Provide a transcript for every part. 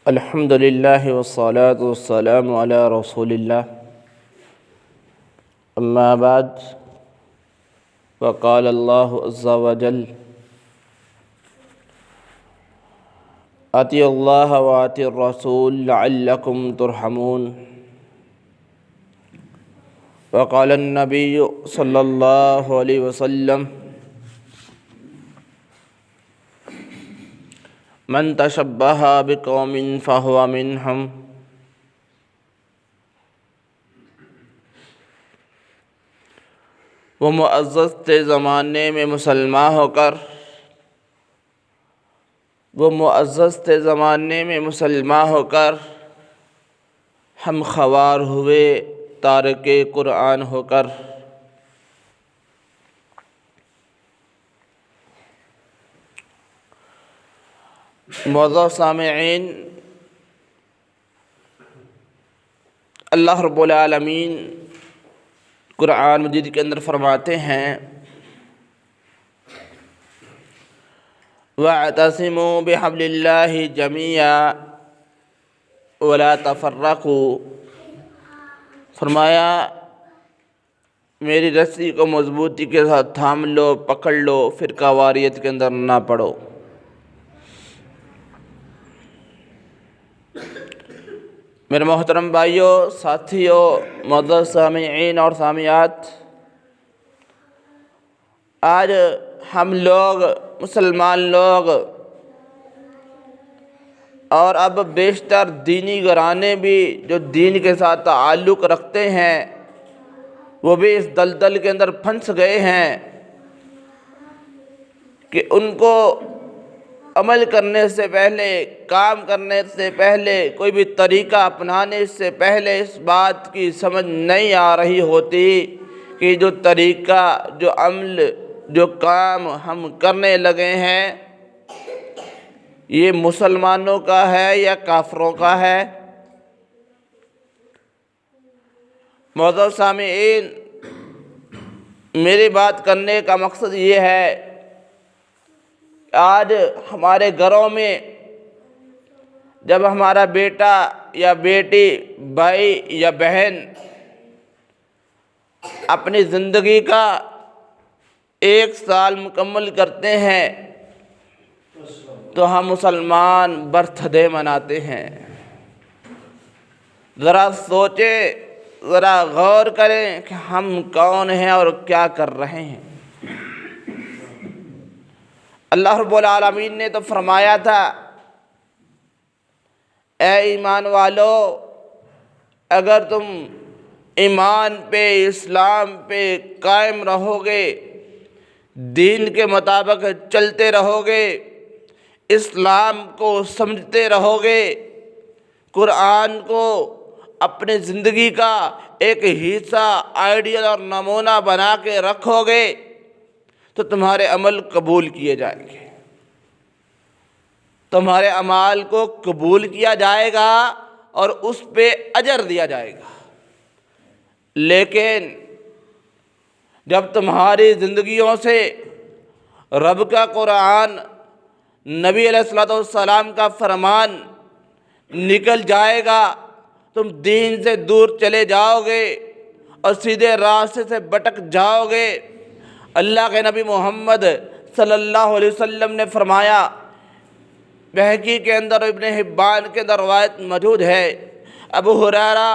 الحمد للہ والصلاة والسلام علی رسول اللہ اما بعد وقال اللہ عز وجل اطیعوا اللہ واطیعوا الرسول لعلکم ترحمون وقال النبی صلی اللہ علیہ وسلم من تشبہ بقوم فہو منہم۔ وہ معزز تھے زمانے میں مسلمان ہو کر ہم خوار ہوئے تارک قرآن ہو کر۔ معزز سامعین، اللہ رب العالمین قرآن مجید کے اندر فرماتے ہیں وَاعْتَصِمُوا بِحَبْلِ اللَّهِ جَمِيعًا وَلَا تَفَرَّقُوا۔ فرمایا میری رسی کو مضبوطی کے ساتھ تھام لو، پکڑ لو، فرقہ واریت کے اندر نہ پڑو۔ میرے محترم بھائیوں، ساتھیوں، معزز سامعین اور سامعات، آج ہم لوگ مسلمان لوگ اور اب بیشتر دینی گھرانے بھی جو دین کے ساتھ تعلق رکھتے ہیں وہ بھی اس دلدل کے اندر پھنس گئے ہیں کہ ان کو عمل کرنے سے پہلے، کام کرنے سے پہلے، کوئی بھی طریقہ اپنانے سے پہلے اس بات کی سمجھ نہیں آ رہی ہوتی کہ جو طریقہ، جو عمل، جو کام ہم کرنے لگے ہیں یہ مسلمانوں کا ہے یا کافروں کا ہے۔ معزز سامعین، میری بات کرنے کا مقصد یہ ہے، آج ہمارے گھروں میں جب ہمارا بیٹا یا بیٹی، بھائی یا بہن اپنی زندگی کا 1 سال مکمل کرتے ہیں تو ہم مسلمان برتھ ڈے مناتے ہیں۔ ذرا سوچیں، ذرا غور کریں کہ ہم کون ہیں اور کیا کر رہے ہیں۔ اللہ رب العالمین نے تو فرمایا تھا اے ایمان والو، اگر تم ایمان پہ، اسلام پہ قائم رہو گے، دین کے مطابق چلتے رہو گے، اسلام کو سمجھتے رہو گے، قرآن کو اپنے زندگی کا ایک حصہ، آئیڈیل اور نمونہ بنا کے رکھو گے تو تمہارے عمل قبول کیے جائیں گے، تمہارے اعمال کو قبول کیا جائے گا اور اس پہ اجر دیا جائے گا۔ لیکن جب تمہاری زندگیوں سے رب کا قرآن، نبی علیہ الصلوۃ والسلام کا فرمان نکل جائے گا، تم دین سے دور چلے جاؤ گے اور سیدھے راستے سے بھٹک جاؤ گے۔ اللہ کے نبی محمد صلی اللہ علیہ وسلم نے فرمایا، بہقی کے اندر، ابن حبان کے اندر روایت موجود ہے، ابو ہریرہ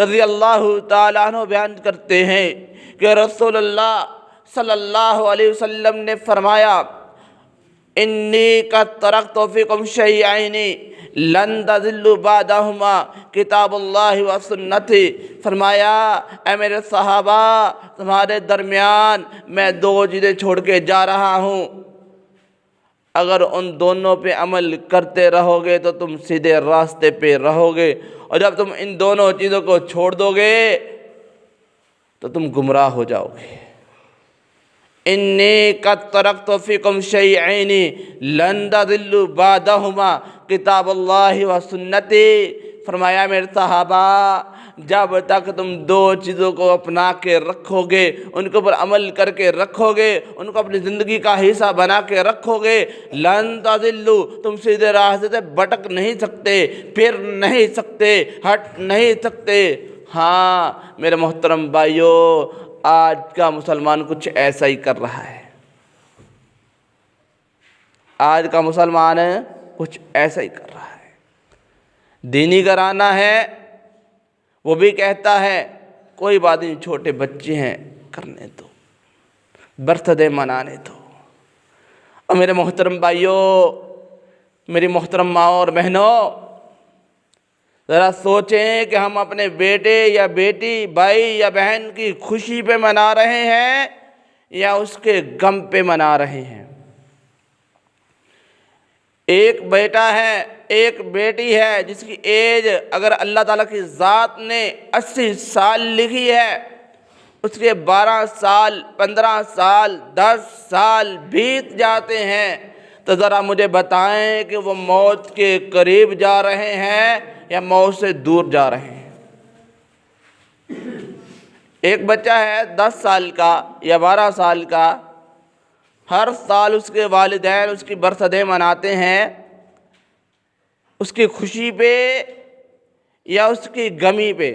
رضی اللہ تعالیٰ عنہ بیان کرتے ہیں کہ رسول اللہ صلی اللہ علیہ وسلم نے فرمایا انی قد ترکت فیکم شیئین لن تضلوا بعدہما کتاب اللہ و سنتی۔ فرمایا اے میرے صحابہ، تمہارے درمیان میں 2 چیزیں چھوڑ کے جا رہا ہوں، اگر ان دونوں پہ عمل کرتے رہو گے تو تم سیدھے راستے پہ رہو گے، اور جب تم ان دونوں چیزوں کو چھوڑ دو گے تو تم گمراہ ہو جاؤ گے۔ انی قد ترکت فیکم شیئین لن تضلوا بعدہما کتاب اللہ و سنتی۔ فرمایا میرے صحابہ، جب تک تم دو چیزوں کو اپنا کے رکھو گے، ان کے اوپر عمل کر کے رکھو گے، ان کو اپنی زندگی کا حصہ بنا کے رکھو گے، لن تضلوا، تم سیدھے راستے سے بھٹک نہیں سکتے، پھر نہیں سکتے، ہٹ نہیں سکتے۔ ہاں میرے محترم بھائیو، آج کا مسلمان کچھ ایسا ہی کر رہا ہے، آج کا مسلمان کچھ ایسا ہی کر رہا ہے۔ دینی گھرانہ ہے، وہ بھی کہتا ہے کوئی بات نہیں، چھوٹے بچے ہیں، کرنے دو، برتھ ڈے منانے دو۔ اور میرے محترم بھائیوں، میری محترم ماں اور بہنوں، ذرا سوچیں کہ ہم اپنے بیٹے یا بیٹی، بھائی یا بہن کی خوشی پہ منا رہے ہیں یا اس کے غم پہ منا رہے ہیں۔ ایک بیٹا ہے، ایک بیٹی ہے، جس کی ایج اگر اللہ تعالیٰ کی ذات نے 80 سال لکھی ہے، اس کے 12 سال، 15 سال، 10 سال بیت جاتے ہیں، تو ذرا مجھے بتائیں کہ وہ موت کے قریب جا رہے ہیں یا موت سے دور جا رہے ہیں۔ ایک بچہ ہے 10 سال کا یا 12 سال کا، ہر سال اس کے والدین اس کی برتھ ڈے مناتے ہیں، اس کی خوشی پہ یا اس کی غمی پہ۔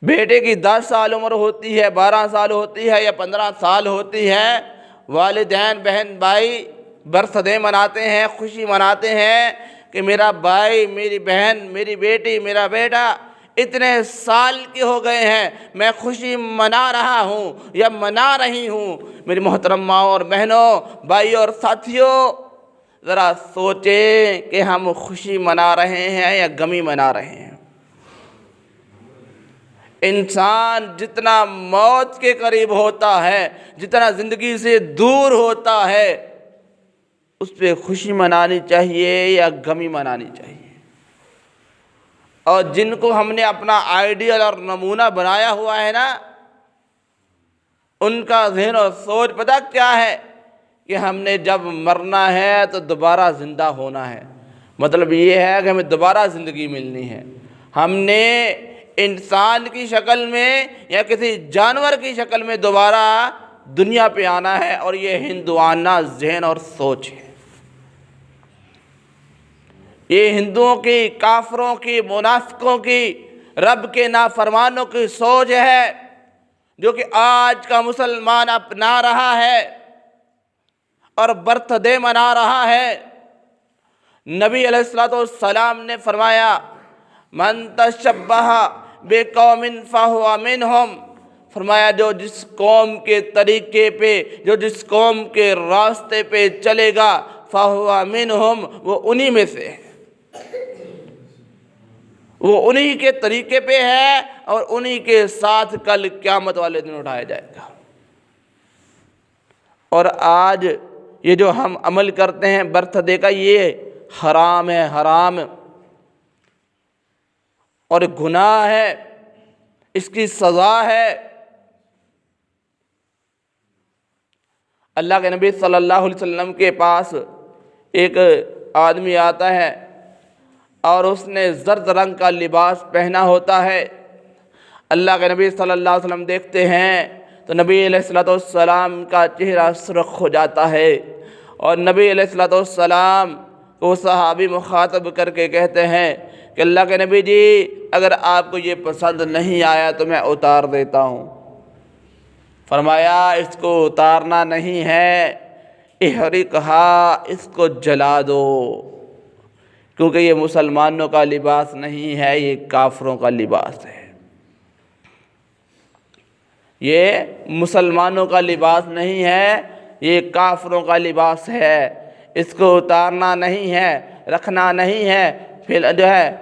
بیٹے کی 10 سال عمر ہوتی ہے، 12 سال ہوتی ہے یا 15 سال ہوتی ہے، والدین، بہن، بھائی برتھ ڈے مناتے ہیں، خوشی مناتے ہیں کہ میرا بھائی، میری بہن، میری بیٹی، میرا بیٹا اتنے سال کے ہو گئے ہیں، میں خوشی منا رہا ہوں یا منا رہی ہوں۔ میری محترم ماں اور بہنوں، بھائیوں اور ساتھیوں، ذرا سوچیں کہ ہم خوشی منا رہے ہیں یا غمی منا رہے ہیں۔ انسان جتنا موت کے قریب ہوتا ہے، جتنا زندگی سے دور ہوتا ہے، اس پہ خوشی منانی چاہیے یا غمی منانی چاہیے۔ اور جن کو ہم نے اپنا آئیڈیل اور نمونہ بنایا ہوا ہے نا، ان کا ذہن اور سوچ پتہ کیا ہے کہ ہم نے جب مرنا ہے تو دوبارہ زندہ ہونا ہے، مطلب یہ ہے کہ ہمیں دوبارہ زندگی ملنی ہے۔ ہم نے انسان کی شکل میں یا کسی جانور کی شکل میں دوبارہ دنیا پہ آنا ہے، اور یہ ہندوانہ ذہن اور سوچ ہے۔ یہ ہندوؤں کی، کافروں کی، منافقوں کی، رب کے نافرمانوں کی سوچ ہے، جو کہ آج کا مسلمان اپنا رہا ہے اور برتھ ڈے منا رہا ہے۔ نبی علیہ السلام نے فرمایا، من تشبہ بقوم فہو منہم، فرمایا جو جس قوم کے طریقے پہ، جو جس قوم کے راستے پہ چلے گا، فہو منہم، وہ انہی میں سے ہے، وہ انہی کے طریقے پہ ہے اور انہی کے ساتھ کل قیامت والے دن اٹھایا جائے گا۔ اور آج یہ جو ہم عمل کرتے ہیں برتھ ڈے کا، یہ حرام ہے، حرام اور گناہ ہے، اس کی سزا ہے۔ اللہ کے نبی صلی اللہ علیہ وسلم کے پاس ایک آدمی آتا ہے اور اس نے زرد رنگ کا لباس پہنا ہوتا ہے۔ اللہ کے نبی صلی اللہ علیہ وسلم دیکھتے ہیں تو نبی علیہ السلام کا چہرہ سرخ ہو جاتا ہے، اور نبی علیہ السلام کو صحابی مخاطب کر کے کہتے ہیں کہ اللہ کے نبی جی، اگر آپ کو یہ پسند نہیں آیا تو میں اتار دیتا ہوں۔ فرمایا اس کو اتارنا نہیں ہے، احرقھا، اس کو جلا دو، کیونکہ یہ مسلمانوں کا لباس نہیں ہے، یہ کافروں کا لباس ہے۔ یہ مسلمانوں کا لباس نہیں ہے، یہ کافروں کا لباس ہے۔ اس کو اتارنا نہیں ہے، رکھنا نہیں ہے، پھر جو ہے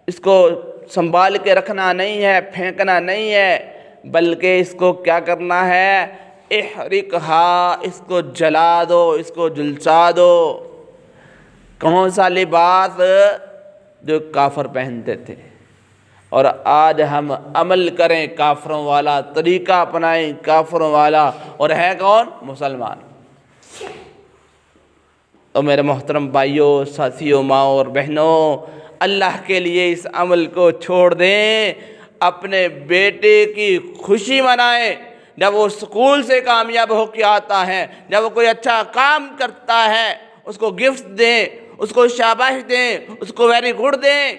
اس کو سنبھال کے رکھنا نہیں ہے، پھینکنا نہیں ہے، بلکہ اس کو کیا کرنا ہے، احرقھا، اس کو جلا دو، اس کو جھلسا دو۔ کون سا لباس؟ جو کافر پہنتے تھے، اور آج ہم عمل کریں کافروں والا، طریقہ اپنائیں کافروں والا، اور ہے کون؟ مسلمان۔ تو میرے محترم بھائیوں، ساتھیوں، ماں اور بہنوں، اللہ کے لیے اس عمل کو چھوڑ دیں، اپنے بیٹے کی خوشی منائیں جب وہ اسکول سے کامیاب ہو کے آتا ہے، جب وہ کوئی اچھا کام کرتا ہے، اس کو گفٹ دیں، اس کو شاباش دیں، اس کو ویری گڈ دیں۔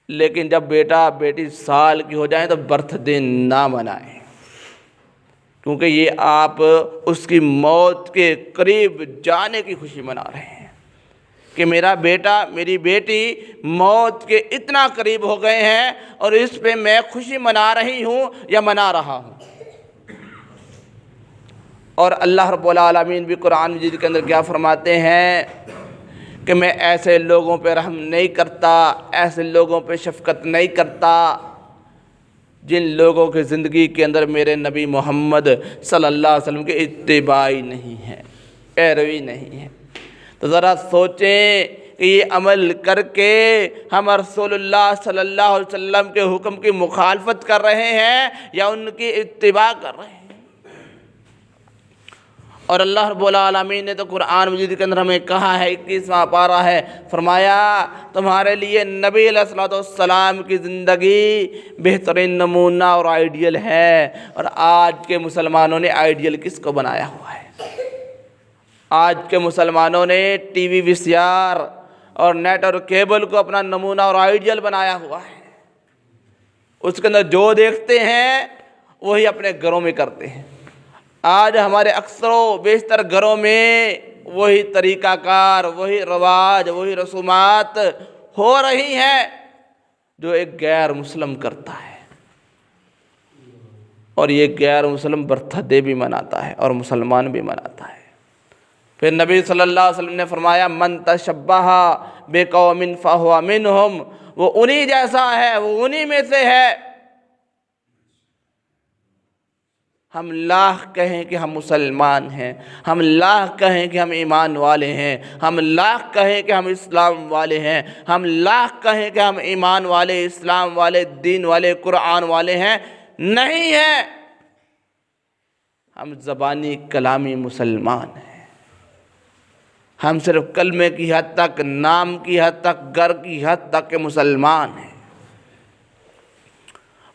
لیکن جب بیٹا بیٹی سال کی ہو جائیں تو برتھ ڈے نہ منائیں، کیونکہ یہ آپ اس کی موت کے قریب جانے کی خوشی منا رہے ہیں کہ میرا بیٹا میری بیٹی موت کے اتنا قریب ہو گئے ہیں اور اس پہ میں خوشی منا رہی ہوں یا منا رہا ہوں۔ اور اللہ رب العالمین بھی قرآن مجید کے اندر کیا فرماتے ہیں کہ میں ایسے لوگوں پہ رحم نہیں کرتا، ایسے لوگوں پہ شفقت نہیں کرتا جن لوگوں کی زندگی کے اندر میرے نبی محمد صلی اللہ علیہ وسلم کے اتباعی نہیں ہے، پیروی نہیں ہے۔ تو ذرا سوچیں کہ یہ عمل کر کے ہم رسول اللہ صلی اللہ علیہ وسلم کے حکم کی مخالفت کر رہے ہیں یا ان کی اتباع کر رہے ہیں۔ اور اللہ رب العالمین نے تو قرآن مجید کے اندر ہمیں کہا ہے، 21واں پارہ ہے، فرمایا تمہارے لیے نبی علیہ الصلوۃ والسلام کی زندگی بہترین نمونہ اور آئیڈیل ہے۔ اور آج کے مسلمانوں نے آئیڈیل کس کو بنایا ہوا ہے؟ آج کے مسلمانوں نے ٹی وی وی سی آر اور نیٹ اور کیبل کو اپنا نمونہ اور آئیڈیل بنایا ہوا ہے۔ اس کے اندر جو دیکھتے ہیں وہی اپنے گھروں میں کرتے ہیں۔ آج ہمارے اکثر و بیشتر گھروں میں وہی طریقہ کار، وہی رواج، وہی رسومات ہو رہی ہیں جو ایک غیر مسلم کرتا ہے، اور یہ غیر مسلم برتھ ڈے بھی مناتا ہے اور مسلمان بھی مناتا ہے۔ پھر نبی صلی اللہ علیہ وسلم نے فرمایا من تشبہ بقوم فہو منہم، وہ انہی جیسا ہے، وہ انہی میں سے ہے۔ ہم لاکھ کہیں کہ ہم مسلمان ہیں، ہم لاکھ کہیں کہ ہم ایمان والے ہیں، ہم لاکھ کہیں کہ ہم اسلام والے ہیں، ہم لاکھ کہیں کہ ہم ایمان والے، اسلام والے، دین والے، قرآن والے ہیں، نہیں ہیں۔ ہم زبانی کلامی مسلمان ہیں۔ ہم صرف کلمے کی حد تک، نام کی حد تک، گھر کی حد تک کے مسلمان ہیں۔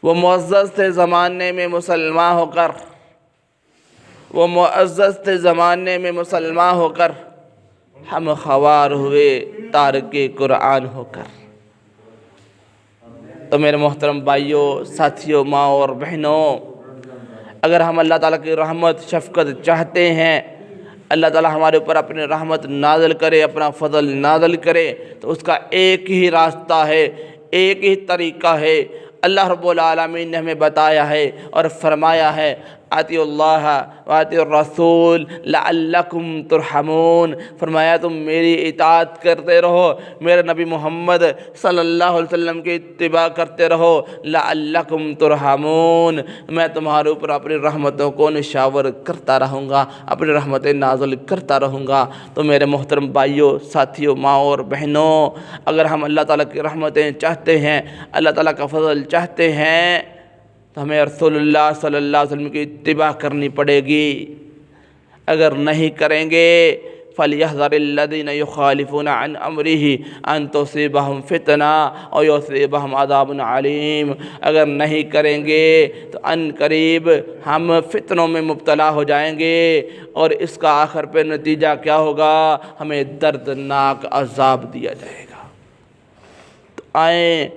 وہ معزز تھے زمانے میں مسلمان ہو کر، وہ معزز تھے زمانے میں مسلمان ہو کر، ہم خوار ہوئے تارک قرآن ہو کر۔ تو میرے محترم بھائیوں، ساتھیوں، ماں اور بہنوں، اگر ہم اللہ تعالیٰ کی رحمت شفقت چاہتے ہیں، اللہ تعالیٰ ہمارے اوپر اپنی رحمت نازل کرے، اپنا فضل نازل کرے، تو اس کا ایک ہی راستہ ہے، ایک ہی طریقہ ہے۔ اللہ رب العالمین نے ہمیں بتایا ہے اور فرمایا ہے اطیعوا اللہ واطیعوا الرسول لعلکم ترحمون، فرمایا تم میری اطاعت کرتے رہو، میرے نبی محمد صلی اللہ علیہ وسلم کی اتباع کرتے رہو، لعلکم ترحمون، میں تمہارے اوپر اپنی رحمتوں کو نشاور کرتا رہوں گا، اپنی رحمتیں نازل کرتا رہوں گا۔ تو میرے محترم بھائیوں، ساتھیوں، ماں اور بہنوں، اگر ہم اللہ تعالیٰ کی رحمتیں چاہتے ہیں، اللہ تعالیٰ کا فضل چاہتے ہیں، تو ہمیں رسول اللہ صلی اللہ علیہ وسلم کی اتباع کرنی پڑے گی۔ اگر نہیں کریں گے فَلْيَحْذَرِ الَّذِينَ يُخَالِفُونَ عَنْ أَمْرِهِ أَن تُصِيبَهُمْ فِتْنَةٌ أَوْ يُصِيبَهُمْ عَذَابٌ عَلِيمٌ، اگر نہیں کریں گے تو ان قریب ہم فتنوں میں مبتلا ہو جائیں گے، اور اس کا آخر پہ نتیجہ کیا ہوگا؟ ہمیں دردناک عذاب دیا جائے گا۔ تو آئیں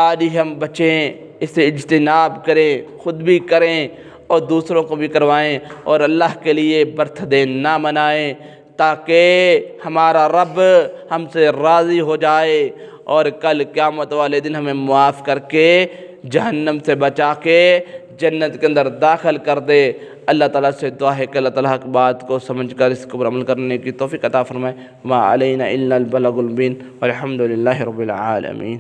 آج ہی ہم بچیں، اس سے اجتناب کریں، خود بھی کریں اور دوسروں کو بھی کروائیں، اور اللہ کے لیے برتھ ڈے نہ منائیں، تاکہ ہمارا رب ہم سے راضی ہو جائے اور کل قیامت والے دن ہمیں معاف کر کے جہنم سے بچا کے جنت کے اندر داخل کر دے۔ اللہ تعالیٰ سے دعا ہے کہ اللہ تعالیٰ کی بات کو سمجھ کر اس کو پر عمل کرنے کی توفیق عطا فرمائے۔ ما علینا الا البلاغ المبین والحمد للہ رب العالمین۔